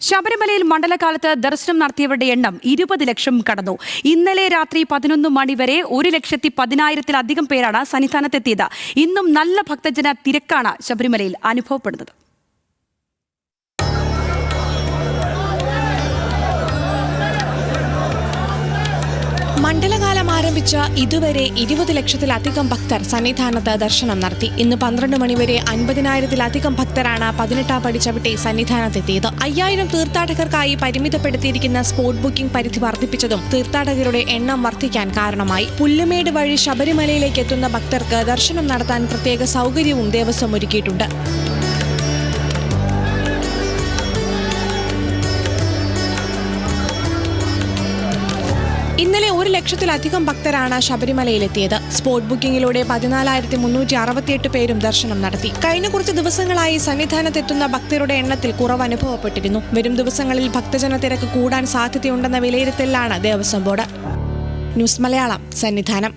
ശബരിമലയിൽ മണ്ഡലകാലത്ത് ദർശനം നടത്തിയവരുടെ എണ്ണം 20 ലക്ഷം കടന്നു. ഇന്നലെ രാത്രി 11 മണിവരെ 1,10,000-ത്തിലധികം പേരാണ് സന്നിധാനത്തെത്തിയത്. ഇന്നും നല്ല ഭക്തജന തിരക്കാണ് ശബരിമലയിൽ അനുഭവപ്പെടുന്നത്. മണ്ഡലകാലം ആരംഭിച്ച ഇതുവരെ 20 ലക്ഷത്തിലധികം ഭക്തർ സന്നിധാനത്ത് ദർശനം നടത്തി. ഇന്ന് 12 മണിവരെ 50,000-ത്തിലധികം ഭക്തരാണ് 18ാം പടി ചവിട്ടി സന്നിധാനത്തെത്തിയത്. 5,000 തീർത്ഥാടകർക്കായി പരിമിതപ്പെടുത്തിയിരിക്കുന്ന സ്പോട്ട് ബുക്കിംഗ് പരിധി വർദ്ധിപ്പിച്ചതും തീർത്ഥാടകരുടെ എണ്ണം വർദ്ധിക്കാൻ കാരണമായി. പുല്ലുമേട് വഴി ശബരിമലയിലേക്ക് എത്തുന്ന ഭക്തർക്ക് ദർശനം നടത്താൻ പ്രത്യേക സൗകര്യവും ദേവസ്വം ഒരുക്കിയിട്ടുണ്ട്. ഇന്നലെ 1 ലക്ഷത്തിലധികം ഭക്തരാണ് ശബരിമലയിലെത്തിയത്. സ്പോട്ട് ബുക്കിംഗിലൂടെ 14,368 പേരും ദർശനം നടത്തി. കഴിഞ്ഞ കുറച്ച് ദിവസങ്ങളായി സന്നിധാനത്തെത്തുന്ന ഭക്തരുടെ എണ്ണത്തിൽ കുറവ് അനുഭവപ്പെട്ടിരുന്നു. വരും ദിവസങ്ങളിൽ ഭക്തജന തിരക്ക് കൂടാൻ സാധ്യതയുണ്ടെന്ന വിലയിരുത്തലിലാണ് ദേവസ്വം ബോർഡ്. ന്യൂസ് മലയാളം, സന്നിധാനം.